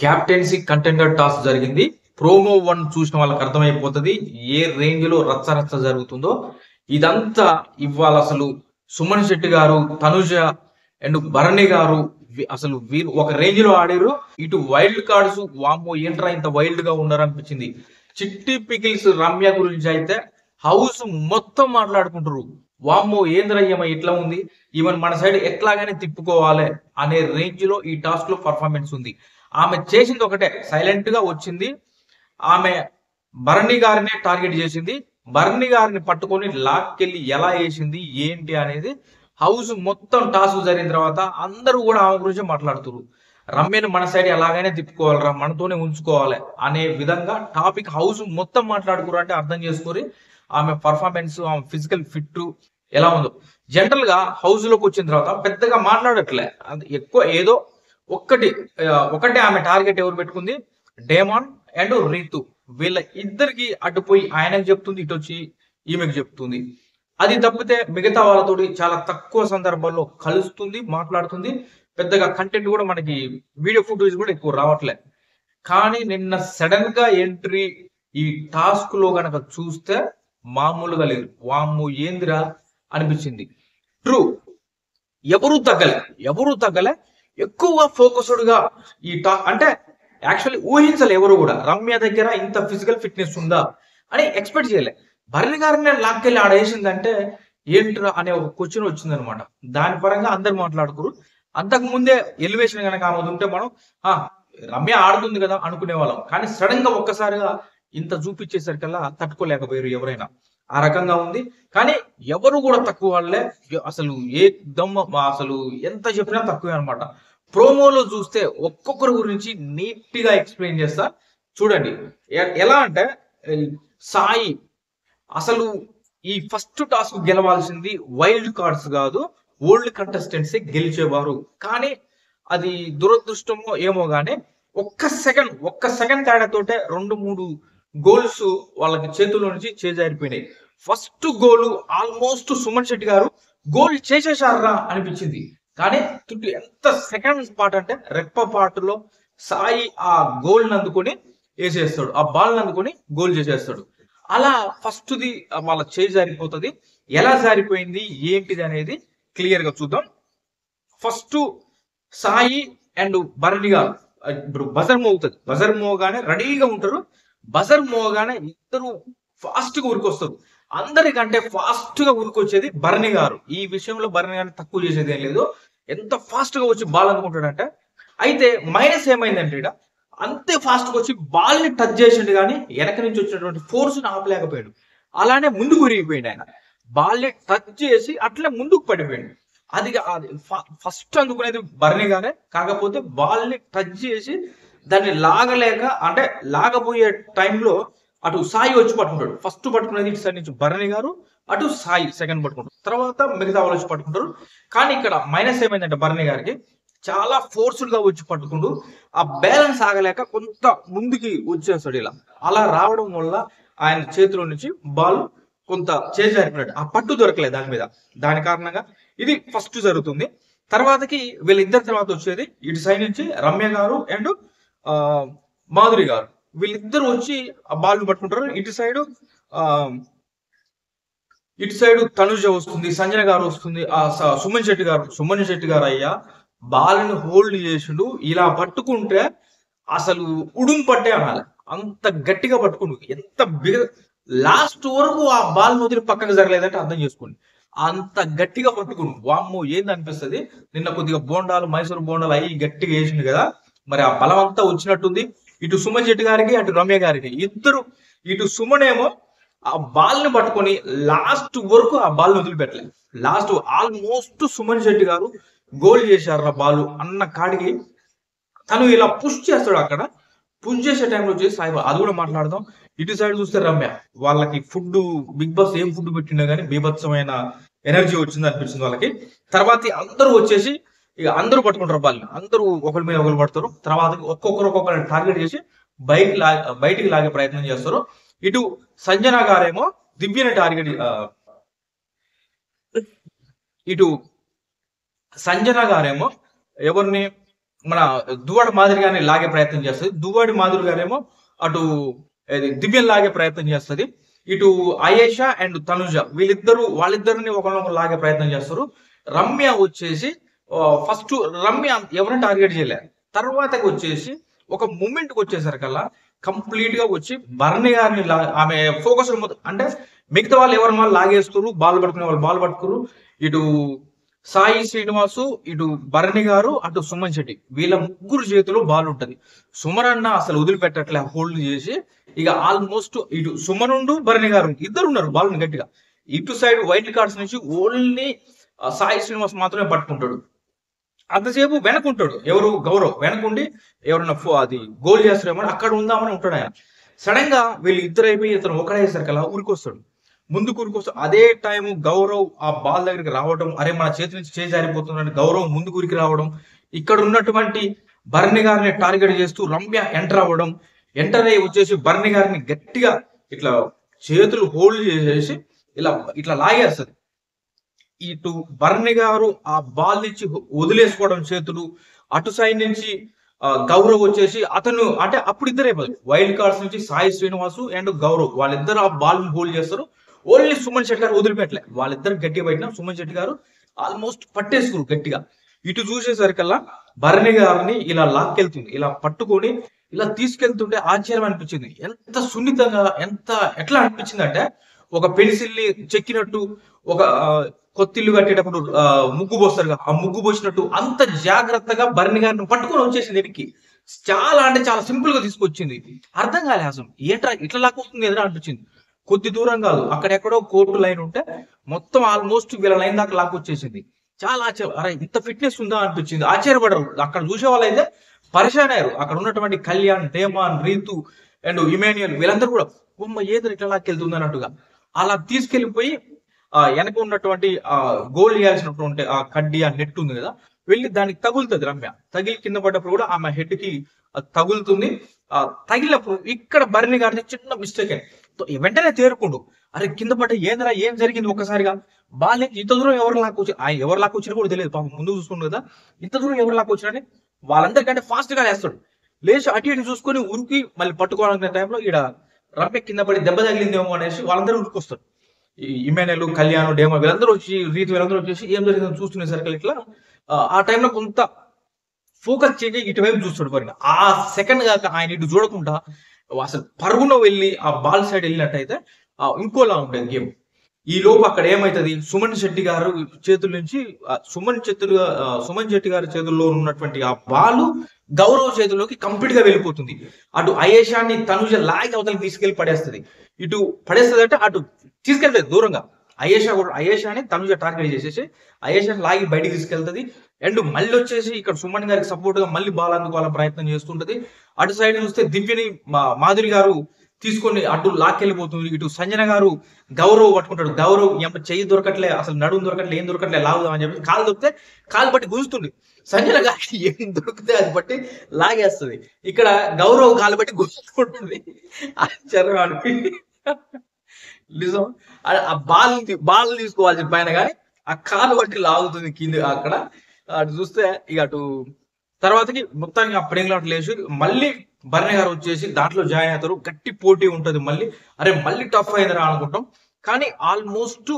Captaincy contender toss జరిగింది. Promo 1 చూసిన వాళ్ళకి అర్థమైపోతుంది ఏ రేంజ్ లో రచ్చ రచ్చ జరుగుతుందో. ఇదంతా ఇవాళ అసలు సుమన్ శెట్టి గారు, తనుజ అండ్ భరణి గారు అసలు వీరు ఒక రేంజ్ లో ఆడారు. ఇటు వైల్డ్ కార్డ్స్ వామ్మో ఏంట్రా ఇంత వైల్డ్ గా ఉన్నారు అనిపించింది. చిట్టి పికిల్స్ రమ్య గురించి అయితే హౌస్ మొత్తం మాట్లాడుకుంటారు. వామ్మో ఏంద్రయ్యమ్మ ఇట్లా ఉంది, ఈవెన్ మన సైడ్ ఎట్లాగానే తిప్పుకోవాలి అనే రేంజ్ లో ఈ టాస్క్ లో పర్ఫార్మెన్స్ ఉంది. ఆమె చేసింది ఒకటే, సైలెంట్ గా వచ్చింది. ఆమె భరణి గారిని టార్గెట్ చేసింది. భరణి గారిని పట్టుకొని లాక్కెళ్ళి ఎలా వేసింది ఏంటి అనేది హౌస్ మొత్తం టాస్క్ జరిగిన తర్వాత అందరూ కూడా ఆమె గురించి మాట్లాడుతున్నారు. రమ్యను మన సైడ్ ఎలాగైనా తిప్పుకోవాలరా, మనతోనే ఉంచుకోవాలి అనే విధంగా టాపిక్ హౌస్ మొత్తం మాట్లాడుకున్నారు. అంటే అర్థం చేసుకొని ఆమె పర్ఫార్మెన్స్, ఆమె ఫిజికల్ ఫిట్ ఎలా ఉందో. జనరల్ గా హౌస్ లోకి వచ్చిన తర్వాత పెద్దగా మాట్లాడట్లే, అది ఎక్కువ ఏదో ఒకటే ఆమె టార్గెట్ ఎవరు పెట్టుకుంది, డేమాన్ అండ్ రీతు. వీళ్ళ ఇద్దరికి అడ్డుపోయి ఆయనకు చెప్తుంది, ఇటు వచ్చి ఈమెకు చెప్తుంది. అది తప్పితే మిగతా వాళ్ళతోటి చాలా తక్కువ సందర్భాల్లో కలుస్తుంది, మాట్లాడుతుంది. పెద్దగా కంటెంట్ కూడా మనకి వీడియో ఫుటేజ్ కూడా ఎక్కువ రావట్లే. కానీ నిన్న సడన్ గా ఎంట్రీ ఈ టాస్క్ లో గనక చూస్తే మామూలుగా లేదు. వామ్ము ఏందిరా అనిపించింది. ట్రూ, ఎవరు తగ్గలే. ఎక్కువ ఫోకస్డ్ గా ఈ అంటే యాక్చువల్లీ ఊహించలే ఎవరు కూడా రమ్య దగ్గర ఇంత ఫిజికల్ ఫిట్నెస్ ఉందా అని ఎక్స్పెక్ట్ చేయలే. భరణి గారిని లాక్కెళ్ళి ఆడేసిందంటే ఏంట్రా అనే ఒక క్వశ్చన్ వచ్చిందనమాట. దాని పరంగా అందరు మాట్లాడుకురు. అంతకు ముందే ఎలివేషన్ కనుక ఆమె ఉంటే మనం రమ్య ఆడుతుంది కదా అనుకునే వాళ్ళం. కానీ సడన్ గా ఒక్కసారిగా ఇంత చూపించేసరికల్లా తట్టుకోలేకపోయారు ఎవరైనా. ఆ రకంగా ఉంది. కానీ ఎవరు కూడా తక్కువ వాళ్ళే. అసలు ఏ దమ్మ అసలు ఎంత చెప్పినా తక్కువే అనమాట. ప్రోమోలో చూస్తే ఒక్కొక్కరి గురించి నీట్ గా ఎక్స్ప్లెయిన్ చేస్తా చూడండి. ఎలా అంటే సాయి అసలు ఈ ఫస్ట్ టాస్క్ గెలవాల్సింది వైల్డ్ కార్డ్స్ కాదు, ఓల్డ్ కంటెస్టెంట్స్ గెలిచేవారు. కానీ అది దురదృష్టమో ఏమో గానీ ఒక్క సెకండ్ తేడాతోటే 2-3 గోల్స్ వాళ్ళకి చేతుల్లో నుంచి చేజారిపోయినాయి. First goal almost Suman Shetty గారు గోల్ చేసేసారా అనిపించింది. కానీ చుట్టూ ఎంత సెకండ్ పార్ట్ అంటే రెప్ప పాటులో సాయి ఆ గోల్ అందుకొని వేసేస్తాడు, ఆ బాల్ అందుకొని గోల్ చేసేస్తాడు. అలా ఫస్ట్ ది వాళ్ళ చేయి జారిపోతుంది. ఎలా జారిపోయింది ఏంటిది అనేది క్లియర్ గా చూద్దాం. ఫస్ట్ సాయి అండ్ భరణి గారు ఇప్పుడు బజర్ మోగుతుంది, బజర్ మోగానే రెడీగా ఉంటారు. బజర్ మోగానే ఇద్దరు ఫాస్ట్ గా ఉరికొస్తారు. అందరికంటే ఫాస్ట్ గా ఉరికొచ్చేది భరణి గారు. ఈ విషయంలో భరణి గారిని తక్కువ చేసేది ఏం లేదు. ఎంత ఫాస్ట్ గా వచ్చి బాల్ అనుకుంటాడంటే. అయితే మైనస్ ఏమైందంటే ఇక్కడ అంతే ఫాస్ట్ గా వచ్చి బాల్ ని టచ్ చేసిండు కానీ వెనక నుంచి వచ్చినటువంటి ఫోర్స్ ని ఆపలేకపోయాడు. అలానే ముందుకు ఉరిగిపోయాడు ఆయన. బాల్ ని టచ్ చేసి అట్లే ముందుకు పడిపోయాడు. అది ఫస్ట్ అందుకునేది భరణి గానే. కాకపోతే బాల్ ని టచ్ చేసి దాన్ని లాగలేక, అంటే లాగబోయే టైంలో అటు సాయి వచ్చి పట్టుకుంటాడు. ఫస్ట్ పట్టుకునేది ఇటు సైడ్ నుంచి భరణి గారు, అటు సాయి సెకండ్ పట్టుకుంటారు, తర్వాత మిగతా వాళ్ళు వచ్చి పట్టుకుంటారు. కానీ ఇక్కడ మైనస్ ఏమైందంటే భరణి గారికి చాలా ఫోర్స్డ్ గా వచ్చి పట్టుకుంటూ ఆ బ్యాలెన్స్ ఆగలేక కొంత ముందుకి వచ్చేస్తాడు. ఇలా అలా రావడం వల్ల ఆయన చేతిలో నుంచి బాల్ కొంత చేజారిపోయినట్టు, ఆ పట్టు దొరకలేదు దాని మీద. దాని కారణంగా ఇది ఫస్ట్ జరుగుతుంది. తర్వాతకి వీళ్ళిద్దరి తర్వాత వచ్చేది ఇటు సైడ్ నుంచి రమ్య గారు అండ్ మాధురి గారు. వీళ్ళిద్దరు వచ్చి ఆ బాల్ పట్టుకుంటారు. ఇటు సైడ్ తనుజ వస్తుంది, సంజన గారు వస్తుంది, ఆ సుమన్ శెట్టి గారు అయ్యా బాల్ని హోల్డ్ చేసిండు. ఇలా పట్టుకుంటే అసలు ఉడుం పట్టే అనాలి, అంత గట్టిగా పట్టుకుండు. ఎంత లాస్ట్ వరకు ఆ బాల్ వదిలి పక్కకు జరగలేదంటే అర్థం చేసుకోండి. అంత గట్టిగా పట్టుకుండు. వామ్మో ఏంది అనిపిస్తుంది. నిన్న కొద్దిగా బోండాలు, మైసూరు బోండాలు అయ్యి గట్టిగా వేసిండు కదా, మరి ఆ బలం అంతా వచ్చినట్టుంది. ఇటు సుమన్ శెట్టి గారికి, అటు రమ్య గారికి. ఇద్దరు, ఇటు సుమన్ ఏమో ఆ బాల్ ని పట్టుకొని లాస్ట్ వరకు ఆ బాల్ ని వదిలిపెట్టలేదు. లాస్ట్ ఆల్మోస్ట్ సుమన్ శెట్టి గారు గోల్ చేశారు ఆ బాల్ అన్న కాడికి తను ఇలా పుష్ చేస్తాడు. అక్కడ పుష్ చేసే టైంలో వచ్చేసి సాయి, అది కూడా మాట్లాడదాం. ఇటు సైడ్ చూస్తే రమ్య, వాళ్ళకి ఫుడ్ బిగ్ బాస్ ఏం ఫుడ్ పెట్టినా కానీ బీభత్సమైన ఎనర్జీ వచ్చింది అనిపించింది వాళ్ళకి. తర్వాత అందరూ వచ్చేసి ఇక అందరూ పట్టుకుంటారు బాల్ని, అందరూ ఒకరి మీద ఒకరు పడతారు. తర్వాత ఒక్కొక్కరిని టార్గెట్ చేసి బయటికి లాగే ప్రయత్నం చేస్తారు. ఇటు సంజన గారేమో దివ్యని టార్గెట్, ఇటు సంజన గారేమో ఎవరిని మన దువ్వాడ మాదిరిగానే లాగే ప్రయత్నం చేస్తుంది. దువ్వాడి మాదిరి గారేమో అటు దివ్యం లాగే ప్రయత్నం చేస్తుంది. ఇటు అయేషా అండ్ తనుజ వాళ్ళిద్దరిని ఒకరినొకరు లాగే ప్రయత్నం చేస్తారు. రమ్య వచ్చేసి ఫస్ట్ రమ్య ఎవరిని టార్గెట్ చేయలేదు. తర్వాతకి వచ్చేసి ఒక మూమెంట్ కి వచ్చేసరికల్లా కంప్లీట్ గా వచ్చి భరణి గారిని ఆమె ఫోకస్ అంటే మిగతా వాళ్ళు ఎవరి వాళ్ళు లాగేస్తారు, బాల్ పట్టుకునే వాళ్ళు బాల్ పట్టుకురు. ఇటు సాయి శ్రీనివాసు, ఇటు భరణి గారు, అటు సుమన్ శెట్టి, వీళ్ళ ముగ్గురు చేతిలో బాల్ ఉంటది. సుమన్ అన్న అసలు వదిలిపెట్టట్లే, హోల్డ్ చేసి ఇక ఆల్మోస్ట్ ఇటు సుమనుండు భరణి గారు ఇద్దరు ఉన్నారు బాల్ గట్టిగా. ఇటు సైడ్ వైల్డ్ కార్డ్స్ నుంచి ఓన్లీ సాయి శ్రీనివాస్ మాత్రమే పట్టుకుంటాడు. అంతసేపు వెనకుంటాడు ఎవరు గౌరవ్, వెనకుండి ఎవరన్నా అది గోల్ చేస్తారేమో అక్కడ ఉందామని ఉంటాడు ఆయన. సడన్ గా వీళ్ళు ఇద్దరు అయిపోయి ఇతను ఒకడేసరికి అలా ఉరికొస్తాడు, ముందుకు ఉరికొస్తాడు. అదే టైం గౌరవ్ ఆ బాల్ దగ్గరికి రావడం, అరే మన చేతి నుంచి చేజారిపోతుందని గౌరవ్ ముందుకు ఉరికి రావడం, ఇక్కడ ఉన్నటువంటి భరణి గారిని టార్గెట్ చేస్తూ రమ్య ఎంటర్ అవ్వడం, ఎంటర్ అయ్యి వచ్చేసి భరణి గారిని గట్టిగా ఇట్లా చేతులు హోల్డ్ చేసేసి ఇలా ఇట్లా లాగేస్తుంది. ఇటు భరణి గారు ఆ బాల్ నుంచి వదిలేసుకోవడం చేతులు, అటు సైడ్ నుంచి గౌరవ్ వచ్చేసి అతను అంటే అప్పుడు ఇద్దరే వైల్డ్ కార్డ్స్ నుంచి సాయి శ్రీనివాసు అండ్ గౌరవ్ వాళ్ళిద్దరు ఆ బాల్ హోల్డ్ చేస్తారు. ఓన్లీ సుమన్ శెట్టి గారు వదిలిపెట్టలే, వాళ్ళిద్దరు గట్టిగా పట్టిన సుమన్ శెట్టి గారు ఆల్మోస్ట్ పట్టేసుకురు గట్టిగా. ఇటు చూసేసరికల్లా భరణి గారిని ఇలా లాక్కెళ్తుంది, ఇలా పట్టుకొని ఇలా తీసుకెళ్తుంటే ఆశ్చర్యం అనిపించింది. ఎంత సున్నితంగా ఎట్లా అనిపించింది అంటే ఒక పెన్సిల్ ని చెక్కినట్టు, ఒక కొత్తిల్లు కట్టేటప్పుడు ముగ్గు పోస్తారు, ఆ ముగ్గు పోసినట్టు అంత జాగ్రత్తగా భరణి గారిని పట్టుకొని వచ్చేసింది వెనక్కి. చాలా అంటే చాలా సింపుల్ గా తీసుకొచ్చింది. అర్థం కాలే అసలు ఏంట్రా ఇట్లా లాక్కొస్తుంది ఎదురా అనిపించింది. కొద్ది దూరం కాదు, అక్కడెక్కడో కోర్టు లైన్ ఉంటే మొత్తం ఆల్మోస్ట్ వీళ్ళ లైన్ దాకా లాక్కొచ్చేసింది. చాలా ఆశ్చర్యం, అరే ఇంత ఫిట్నెస్ ఉందా అనిపించింది. ఆశ్చర్యపడరు అక్కడ చూసే వాళ్ళు అయితే పరిశాన్ అయ్యారు. అక్కడ ఉన్నటువంటి Kalyan, Demon, Rithu and Emmanuel వీళ్ళందరూ కూడా బొమ్మ ఏదో ఇట్లా లాక్కెళ్తుంది అన్నట్టుగా అలా తీసుకెళ్లిపోయి వెనక ఉన్నటువంటి గోల్ చేయాల్సినటువంటి ఆ కడ్డీ, ఆ నెట్ ఉంది కదా, వెళ్ళి దానికి తగులుతుంది. రమ్య తగిలి కింద పడ్డప్పుడు కూడా ఆమె హెడ్ కి తగులుతుంది. తగిలినప్పుడు ఇక్కడ భరణి గారిని చిన్న మిస్టేక్ అయ్యి వెంటనే తేరుకుండు, అరే కింద పడ్డ ఏందిరా ఏం జరిగింది ఒక్కసారిగా, బాల్ ఇంత దూరం ఎవరు లాక్కొచ్చి ఆయన ఎవరు లాక్కొచ్చినా కూడా తెలియదు పాపం, ముందు చూసుకుంటు కదా, ఇంత దూరం ఎవరు లాక్కొచ్చినని వాళ్ళందరికంటే ఫాస్ట్ గా లేస్తాడు. లేచి అటు ఇటు చూసుకొని ఉరికి మళ్ళీ పట్టుకోవాలనుకునే టైంలో ఇక్కడ రమ్య కింద పడి దెబ్బ తగిలిందేమో అనేసి వాళ్ళందరూ ఉరికొస్తారు. ఇమాన్యుయల్, కళ్యాణ్, డేమో వీళ్ళందరూ వచ్చి రీతి వీళ్ళందరూ వచ్చేసి ఏం జరిగిందని చూస్తునే సర్కిల్ ఇట్లా ఆ టైంలో కొంత ఫోకస్ చేంజ్ ఇటువైపు చూస్తాడు పడిన. ఆ సెకండ్ కాక ఆయన ఇటు చూడకుండా అసలు పరుగున వెళ్ళి ఆ బాల్ సైడ్ వెళ్ళినట్టయితే ఇంకోలా ఉంటుంది గేమ్. ఈ లోపు అక్కడ ఏమైతుంది, సుమన్ శెట్టి గారు చేతుల నుంచి సుమన్ శెట్టి గారి చేతుల్లో ఉన్నటువంటి ఆ బాలు గౌరవ్ చేతుల్లోకి కంప్లీట్ గా వెళ్ళిపోతుంది. అటు అయేషాన్ని తనుజ లాగి అవతలకి తీసుకెళ్లి పడేస్తుంది. ఇటు పడేస్తుంది అంటే అటు తీసుకెళ్తుంది దూరంగా. అయేషాని తనుజ టార్గెట్ చేసేసి అయేషాని లాగి బయటికి తీసుకెళ్తుంది. అండ్ మళ్ళీ వచ్చేసి ఇక్కడ సుమన్ గారికి సపోర్ట్ గా మళ్ళీ బాల్ అందుకోవాలని ప్రయత్నం చేస్తుంటది. అటు సైడ్ చూస్తే దివ్యని మాధురి గారు తీసుకొని అటు లాక్కెళ్ళిపోతుంది. ఇటు సంజన గారు గౌరవ్ పట్టుకుంటాడు. గౌరవ్ చెయ్యి దొరకట్లే, అసలు నడుము దొరకట్లే, ఏం దొరకట్లే, లాగుదాం అని చెప్పి కాలు దొరికితే కాలు బట్టి గుంజుతుంది. సంజన గారికి ఏం దొరికితే అది బట్టి లాగేస్తుంది. ఇక్కడ గౌరవ్ కాలు బట్టి గుంజుకుంటుంది. ఆశ్చర్యం నిజం. ఆ బాల్ తీసుకోవాల్సిన పైన కానీ ఆ కాలు బట్టి లాగుతుంది కింద. అక్కడ అటు చూస్తే ఇక అటు తర్వాతకి మొత్తానికి ఆ ప్లేయింగ్ లేచి మళ్ళీ భరణి గారు వచ్చేసి దాంట్లో జాయిన్ అవుతారు. గట్టి పోటీ ఉంటది. మళ్ళీ టఫ్ అయిందిరా అనుకుంటాం. కానీ ఆల్మోస్ట్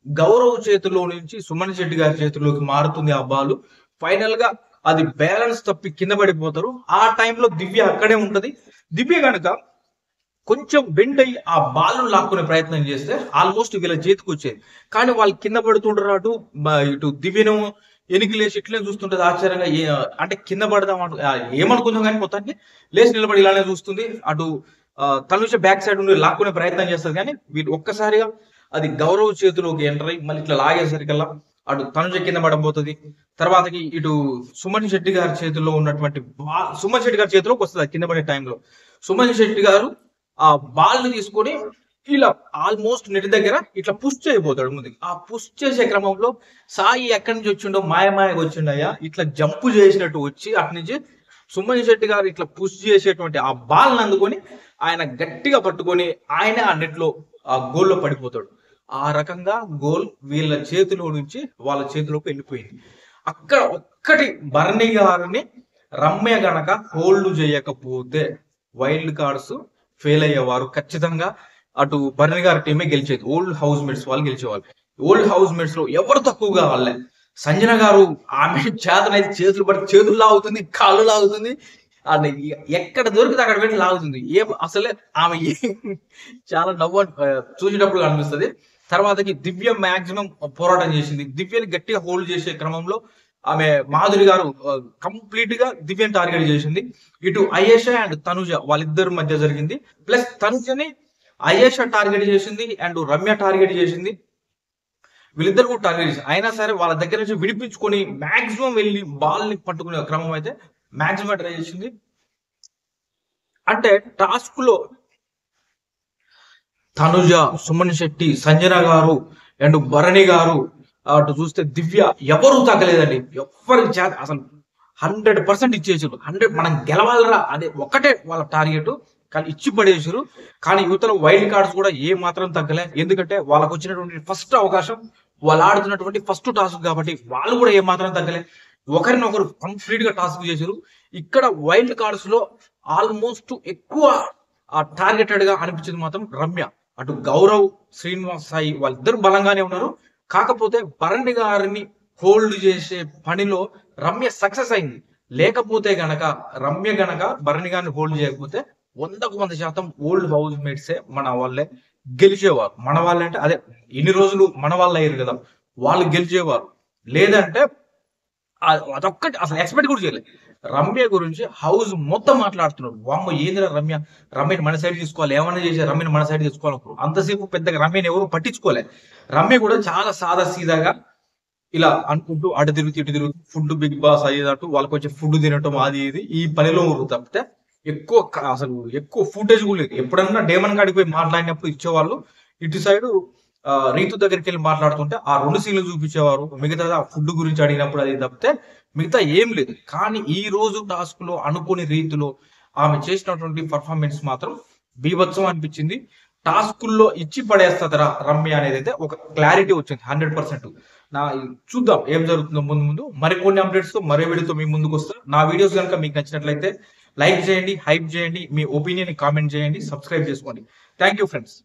గౌరవ్ చేతిలో నుంచి సుమన్ శెట్టి గారి చేతిలోకి మారుతుంది ఆ బాల్. ఫైనల్ గా అది బ్యాలెన్స్ తప్పి కింద పడిపోతారు. ఆ టైంలో దివ్య అక్కడే ఉంటది. దివ్య కనుక కొంచెం బెండ్ అయ్యి ఆ బాల్ లాక్కునే ప్రయత్నం చేస్తే ఆల్మోస్ట్ వీళ్ళ చేతికి వచ్చేది. కానీ వాళ్ళు కింద పడుతుంటారు. ఇటు దివ్యను ఎనికి లేచి ఇట్లే చూస్తుంటది ఆశ్చర్యంగా. అంటే కింద పడదాం ఏమనుకుందాం కానీ మొత్తానికి లేచి నిలబడి ఇలానే చూస్తుంది. అటు తనుజ బ్యాక్ సైడ్ నుండి లాక్కునే ప్రయత్నం చేస్తుంది. కానీ వీళ్ళు ఒక్కసారిగా అది గౌరవ్ చేతిలోకి ఎంటర్ అయ్యి మళ్ళీ ఇట్లా లాగేసరికల్లా అటు తనుజ కింద పడబోతుంది. తర్వాతకి ఇటు సుమన్ శెట్టి గారి చేతిలో ఉన్నటువంటి సుమన్ శెట్టి గారి చేతిలోకి వస్తుంది కింద పడే టైంలో. సుమన్ శెట్టి గారు ఆ బాల్ ని తీసుకొని ఇలా ఆల్మోస్ట్ నెట్ దగ్గర ఇట్లా పుష్ చేయబోతాడు ముందుకి. ఆ పుష్ చేసే క్రమంలో సాయి ఎక్కడి నుంచి వచ్చిండో మాయమాయగా వచ్చిండయ్యా, ఇట్లా జంపు చేసినట్టు వచ్చి అటు నుంచి సుమన్ శెట్టి గారు ఇట్లా పుష్ చేసేటువంటి ఆ బాల్ ని అందుకొని ఆయన గట్టిగా పట్టుకొని ఆయన ఆ నెట్ లో ఆ గోల్లో పడిపోతాడు. ఆ రకంగా గోల్ వీళ్ళ చేతిలో నుంచి వాళ్ళ చేతిలోకి వెళ్ళిపోయింది. అక్కడ ఒక్కటి భరణి గారిని రమ్య గనక హోల్డ్ చేయకపోతే వైల్డ్ కార్డ్స్ ఫెయిల్ అయ్యేవారు ఖచ్చితంగా. అటు భరణి గారి టీమే గెలిచేది, ఓల్డ్ హౌస్ మేట్స్ వాళ్ళు గెలిచేవాళ్ళు. ఓల్డ్ హౌస్ మేట్స్ లో ఎవరు తక్కువగా వాళ్ళే. సంజన గారు ఆమె చేతనైతే చేతులు పడి చేతులు లాగుతుంది, కాళ్ళు లాగుతుంది, అది ఎక్కడ దొరికితే అక్కడ పెట్టి లాగుతుంది. అసలే ఆమె చాలా నవ్వు చూసేటప్పుడు అనిపిస్తుంది. తర్వాతకి దివ్య మాక్సిమం పోరాటం చేసింది. దివ్యని గట్టిగా హోల్డ్ చేసే క్రమంలో ఆమె మాధురి గారు కంప్లీట్ గా దివ్యని టార్గెట్ చేసింది. ఇటు అయేషా అండ్ తనుజ వాళ్ళిద్దరి మధ్య జరిగింది. ప్లస్ తనుజని అయేషా టార్గెట్ చేసింది అండ్ రమ్య టార్గెట్ చేసింది. వీళ్ళిద్దరు కూడా టార్గెట్ చేసింది. అయినా సరే వాళ్ళ దగ్గర నుంచి విడిపించుకొని మాక్సిమం వెళ్ళి బాల్ ని పట్టుకునే క్రమం అయితే మాక్సిమం ట్రై చేసింది. అంటే టాస్క్ లో తనుజ, సుమన్ శెట్టి, సంజన గారు అండ్ భరణి గారు, అటు చూస్తే దివ్య ఎవరు తగ్గలేదండి. ఎవరికి చేత అసలు 100% ఇచ్చేసారు. 100 మనం గెలవాలరా అదే ఒక్కటే వాళ్ళ టార్గెట్, కానీ ఇచ్చి పడేసారు. కానీ యువతలో వైల్డ్ కార్డ్స్ కూడా ఏ మాత్రం తగ్గలే. ఎందుకంటే వాళ్ళకు వచ్చినటువంటి ఫస్ట్ అవకాశం, వాళ్ళు ఆడుతున్నటువంటి ఫస్ట్ టాస్క్ కాబట్టి వాళ్ళు కూడా ఏ మాత్రం తగ్గలే. ఒకరినొకరు కంప్లీట్ గా టాస్క్ చేశారు. ఇక్కడ వైల్డ్ కార్డ్స్ లో ఆల్మోస్ట్ ఎక్కువ టార్గెటెడ్ గా అనిపించింది మాత్రం రమ్య. అటు గౌరవ్, శ్రీనివాస్ సాయి వాళ్ళిద్దరు బలంగానే ఉన్నారు. కాకపోతే భరణి గారిని హోల్డ్ చేసే పనిలో రమ్య సక్సెస్ అయింది. లేకపోతే గనక రమ్య గనక భరణి గారిని హోల్డ్ చేయకపోతే 100% ఓల్డ్ హౌస్ మేట్సే మన వాళ్ళే గెలిచేవారు. మన వాళ్ళే అంటే అదే ఇన్ని రోజులు మన వాళ్ళు అయ్యారు కదా, వాళ్ళు గెలిచేవారు. లేదంటే అదొక్కటి అసలు ఎక్స్పెక్ట్ కూడా చేయలేదు. రమ్య గురించి హౌస్ మొత్తం మాట్లాడుతున్నారు. వామ్మ ఏందిరా రమ్య, రమ్యని మన సైడ్ తీసుకోవాలి, ఏమన్నా చేసే రమ్యని మన సైడ్ తీసుకోవాలి. అంతసేపు పెద్దగా రమ్యని ఎవరు పట్టించుకోలేదు. రమ్య కూడా చాలా సాదా సీదాగా ఇలా అనుకుంటూ అటు తిరుగుతూ ఇటు తిరుగుతూ ఫుడ్ బిగ్ బాస్ అయ్యేటట్టు వాళ్ళకి వచ్చే ఫుడ్ తినటం అది ఇది ఈ పనిలో తప్పితే అసలు ఎక్కువ ఫుటేజ్ కూడా లేదు. ఎప్పుడన్నా డేమన్ కాడికి పోయి మాట్లాడినప్పుడు ఇచ్చేవాళ్ళు, ఇటు సైడ్ రీతు దగ్గరికి వెళ్ళి మాట్లాడుతుంటే ఆ 2 సీన్లు చూపించేవారు. మిగతా ఫుడ్ గురించి అడిగినప్పుడు అది తప్పితే మిగతా ఏం లేదు. కానీ ఈ రోజు టాస్క్ లో అనుకోని రీతిలో ఆమె చేసినటువంటి పర్ఫార్మెన్స్ మాత్రం బీభత్సం అనిపించింది. టాస్కుల్లో ఇచ్చి పడేస్తుందరా రమ్య అనేది అయితే ఒక క్లారిటీ వచ్చింది 100%. చూద్దాం ఏం జరుగుతుందో ముందు ముందు. మరికొన్ని అప్డేట్స్ తో మరో వీడియోతో మీ ముందుకు వస్తా. నా వీడియోస్ కనుక మీకు నచ్చినట్లయితే లైక్ చేయండి, హైప్ చేయండి, మీ ఒపీనియన్ కామెంట్ చేయండి, సబ్స్క్రైబ్ చేసుకోండి. Thank you friends.